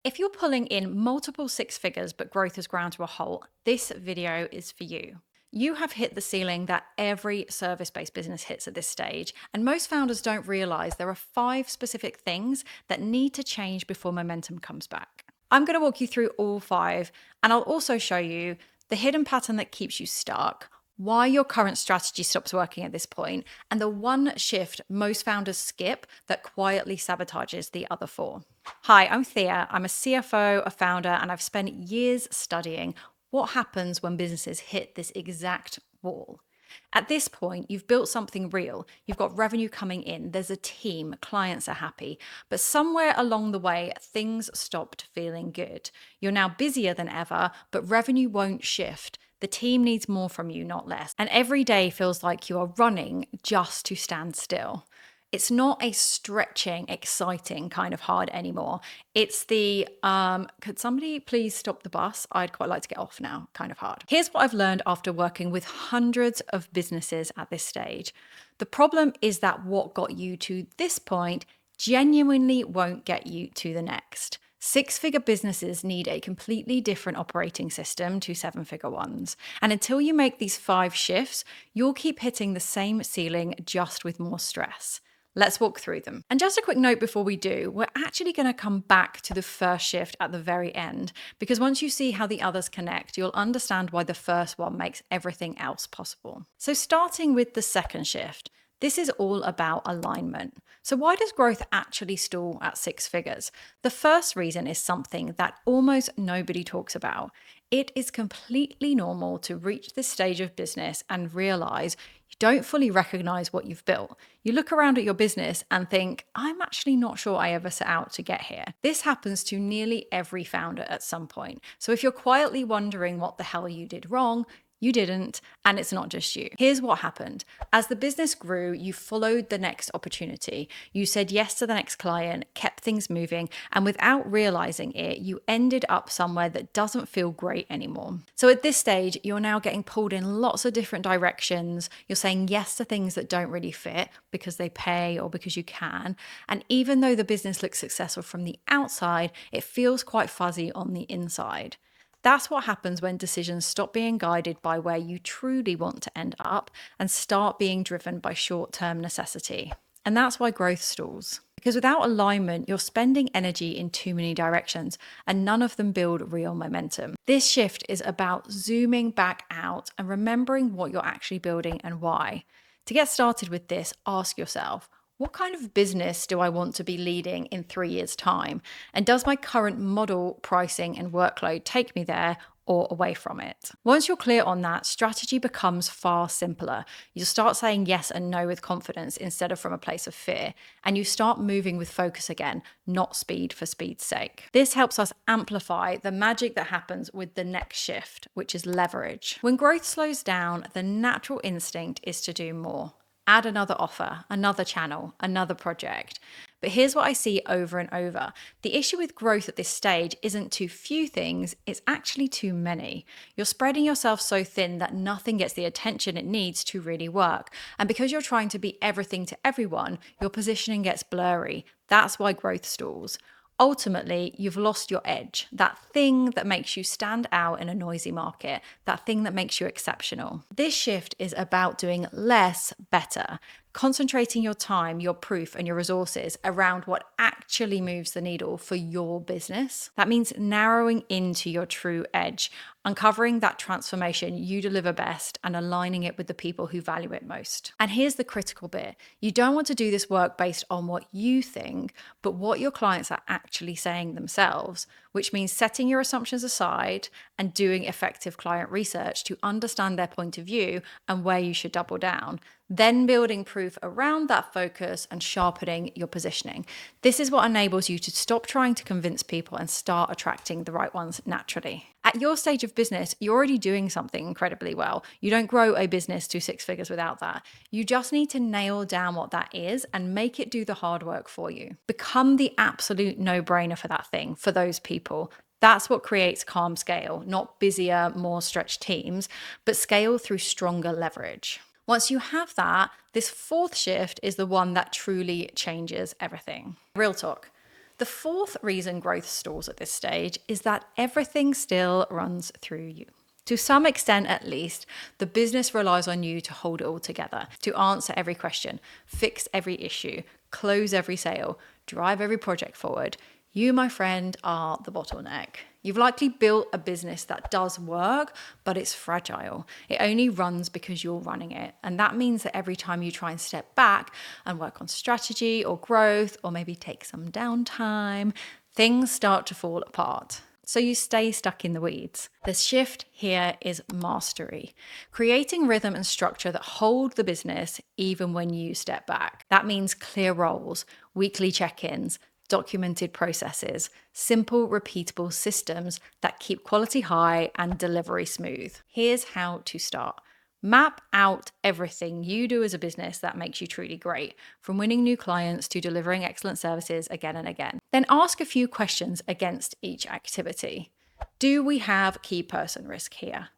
If you're pulling in multiple six figures but growth has ground to a halt, this video is for you. You have hit the ceiling that every service-based business hits at this stage, and most founders don't realize there are 5 specific things that need to change before momentum comes back. I'm going to walk you through all 5, and I'll also show you the hidden pattern that keeps you stuck, why your current strategy stops working at this point, and the one shift most founders skip that quietly sabotages the other 4. Hi, I'm Thea. I'm a CFO, a founder, and I've spent years studying what happens when businesses hit this exact wall. At this point, you've built something real. You've got revenue coming in. There's a team. Clients are happy. But somewhere along the way, things stopped feeling good. You're now busier than ever, but revenue won't shift. The team needs more from you, not less. And every day feels like you are running just to stand still. It's not a stretching, exciting kind of hard anymore. It's the, could somebody please stop the bus? I'd quite like to get off now kind of hard. Here's what I've learned after working with hundreds of businesses at this stage. The problem is that what got you to this point genuinely won't get you to the next. 6-figure businesses need a completely different operating system to 7-figure ones. And until you make these 5 shifts, you'll keep hitting the same ceiling just with more stress. Let's walk through them. And just a quick note before we do, we're actually going to come back to the first shift at the very end, because once you see how the others connect, you'll understand why the first one makes everything else possible. So starting with the second shift, this is all about alignment. So why does growth actually stall at 6 figures? The first reason is something that almost nobody talks about. It is completely normal to reach this stage of business and realize you don't fully recognize what you've built. You look around at your business and think, I'm actually not sure I ever set out to get here. This happens to nearly every founder at some point. So if you're quietly wondering what the hell you did wrong, you didn't, and it's not just you. Here's what happened. As the business grew, you followed the next opportunity. You said yes to the next client, kept things moving, and without realizing it, you ended up somewhere that doesn't feel great anymore. So at this stage, you're now getting pulled in lots of different directions. You're saying yes to things that don't really fit because they pay or because you can. And even though the business looks successful from the outside, it feels quite fuzzy on the inside. That's what happens when decisions stop being guided by where you truly want to end up and start being driven by short-term necessity. And that's why growth stalls. Because without alignment, you're spending energy in too many directions and none of them build real momentum. This shift is about zooming back out and remembering what you're actually building and why. To get started with this, ask yourself, what kind of business do I want to be leading in 3 years' time? And does my current model, pricing, and workload take me there or away from it? Once you're clear on that, strategy becomes far simpler. You start saying yes and no with confidence instead of from a place of fear. And you start moving with focus again, not speed for speed's sake. This helps us amplify the magic that happens with the next shift, which is leverage. When growth slows down, the natural instinct is to do more. Add another offer, another channel, another project. But here's what I see over and over. The issue with growth at this stage isn't too few things, it's actually too many. You're spreading yourself so thin that nothing gets the attention it needs to really work. And because you're trying to be everything to everyone, your positioning gets blurry. That's why growth stalls. Ultimately, you've lost your edge, that thing that makes you stand out in a noisy market, that thing that makes you exceptional. This shift is about doing less better, concentrating your time, your proof, and your resources around what actually moves the needle for your business. That means narrowing into your true edge, uncovering that transformation you deliver best and aligning it with the people who value it most. And here's the critical bit. You don't want to do this work based on what you think, but what your clients are actually saying themselves, which means setting your assumptions aside and doing effective client research to understand their point of view and where you should double down. Then building proof around that focus and sharpening your positioning. This is what enables you to stop trying to convince people and start attracting the right ones naturally. At your stage of business, you're already doing something incredibly well. You don't grow a business to 6 figures without that. You just need to nail down what that is and make it do the hard work for you. Become the absolute no-brainer for that thing, for those people. That's what creates calm scale, not busier, more stretched teams, but scale through stronger leverage. Once you have that, this 4th shift is the one that truly changes everything. Real talk. The fourth reason growth stalls at this stage is that everything still runs through you. To some extent, at least, the business relies on you to hold it all together, to answer every question, fix every issue, close every sale, drive every project forward. You, my friend, are the bottleneck. You've likely built a business that does work, but it's fragile. It only runs because you're running it. And that means that every time you try and step back and work on strategy or growth, or maybe take some downtime, things start to fall apart. So you stay stuck in the weeds. The shift here is mastery, creating rhythm and structure that hold the business even when you step back. That means clear roles, weekly check-ins, documented processes, simple, repeatable systems that keep quality high and delivery smooth. Here's how to start. Map out everything you do as a business that makes you truly great, from winning new clients to delivering excellent services again and again. Then ask a few questions against each activity. Do we have key person risk here?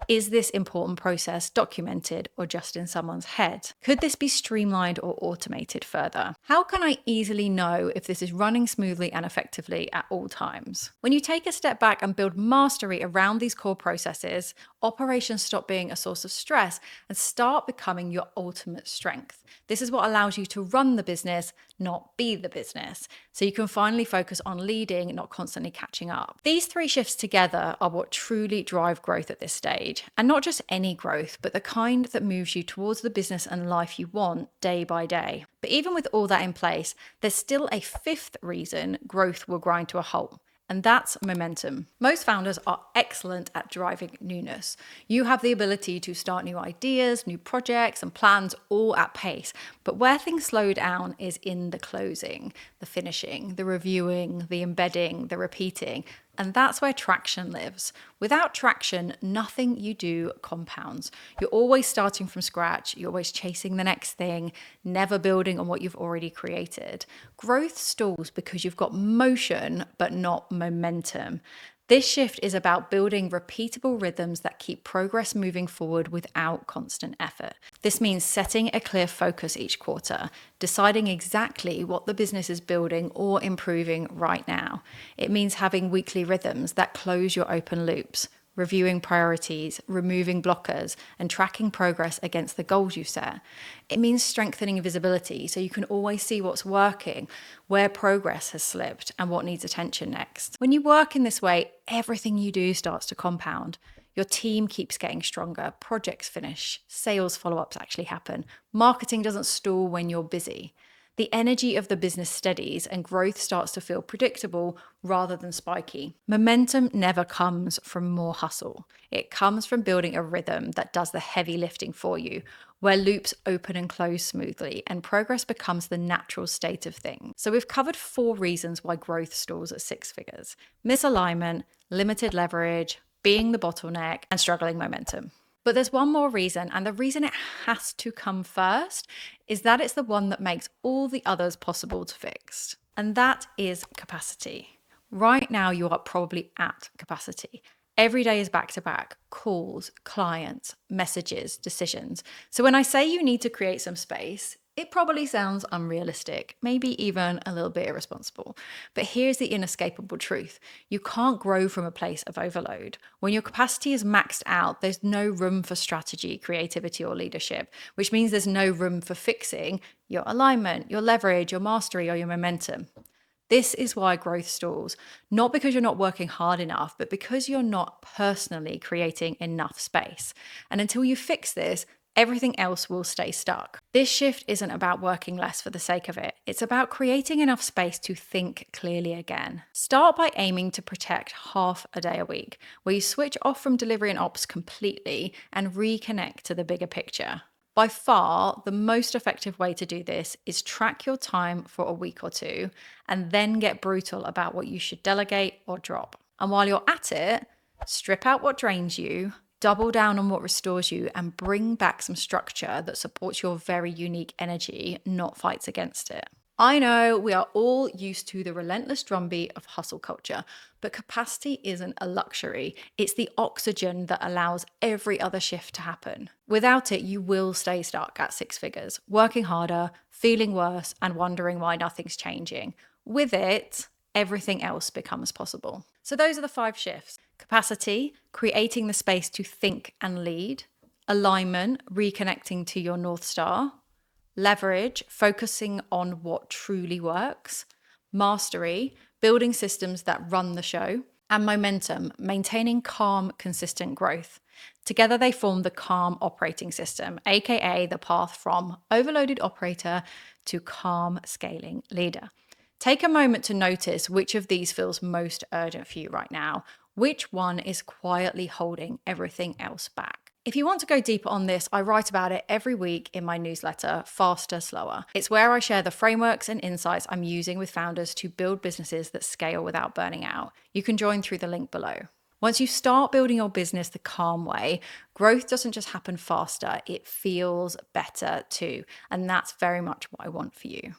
Is this important process documented or just in someone's head? Could this be streamlined or automated further? How can I easily know if this is running smoothly and effectively at all times? When you take a step back and build mastery around these core processes, operations stop being a source of stress and start becoming your ultimate strength. This is what allows you to run the business, not be the business. So you can finally focus on leading, not constantly catching up. These three shifts together are what truly drive growth at this stage. And not just any growth, but the kind that moves you towards the business and life you want day by day. But even with all that in place, there's still a fifth reason growth will grind to a halt. And that's momentum. Most founders are excellent at driving newness. You have the ability to start new ideas, new projects, and plans all at pace. But where things slow down is in the closing, the finishing, the reviewing, the embedding, the repeating. And that's where traction lives. Without traction, nothing you do compounds. You're always starting from scratch. You're always chasing the next thing, never building on what you've already created. Growth stalls because you've got motion, but not momentum. This shift is about building repeatable rhythms that keep progress moving forward without constant effort. This means setting a clear focus each quarter, deciding exactly what the business is building or improving right now. It means having weekly rhythms that close your open loops, reviewing priorities, removing blockers, and tracking progress against the goals you set. It means strengthening visibility so you can always see what's working, where progress has slipped, and what needs attention next. When you work in this way, everything you do starts to compound. Your team keeps getting stronger, projects finish, sales follow-ups actually happen, marketing doesn't stall when you're busy. The energy of the business steadies and growth starts to feel predictable rather than spiky. Momentum never comes from more hustle. It comes from building a rhythm that does the heavy lifting for you, where loops open and close smoothly and progress becomes the natural state of things. So we've covered 4 reasons why growth stalls at 6 figures: misalignment, limited leverage, being the bottleneck, and struggling momentum. But there's one more reason, and the reason it has to come first is that it's the one that makes all the others possible to fix. And that is capacity. Right now, you are probably at capacity. Every day is back to back, calls, clients, messages, decisions. So when I say you need to create some space, it probably sounds unrealistic, maybe even a little bit irresponsible. But here's the inescapable truth. You can't grow from a place of overload. When your capacity is maxed out, there's no room for strategy, creativity, or leadership, which means there's no room for fixing your alignment, your leverage, your mastery, or your momentum. This is why growth stalls, not because you're not working hard enough, but because you're not personally creating enough space. And until you fix this, everything else will stay stuck. This shift isn't about working less for the sake of it. It's about creating enough space to think clearly again. Start by aiming to protect half a day a week, where you switch off from delivery and ops completely and reconnect to the bigger picture. By far, the most effective way to do this is track your time for a week or 2 and then get brutal about what you should delegate or drop. And while you're at it, strip out what drains you, double down on what restores you, and bring back some structure that supports your very unique energy, not fights against it. I know we are all used to the relentless drumbeat of hustle culture, but capacity isn't a luxury. It's the oxygen that allows every other shift to happen. Without it, you will stay stuck at 6 figures, working harder, feeling worse, and wondering why nothing's changing. With it, everything else becomes possible. So those are the 5 shifts. Capacity, creating the space to think and lead. Alignment, reconnecting to your North Star. Leverage, focusing on what truly works. Mastery, building systems that run the show. And momentum, maintaining calm, consistent growth. Together, they form the calm operating system, aka the path from overloaded operator to calm scaling leader. Take a moment to notice which of these feels most urgent for you right now. Which one is quietly holding everything else back? If you want to go deeper on this, I write about it every week in my newsletter, Faster, Slower. It's where I share the frameworks and insights I'm using with founders to build businesses that scale without burning out. You can join through the link below. Once you start building your business the calm way, growth doesn't just happen faster, it feels better too. And that's very much what I want for you.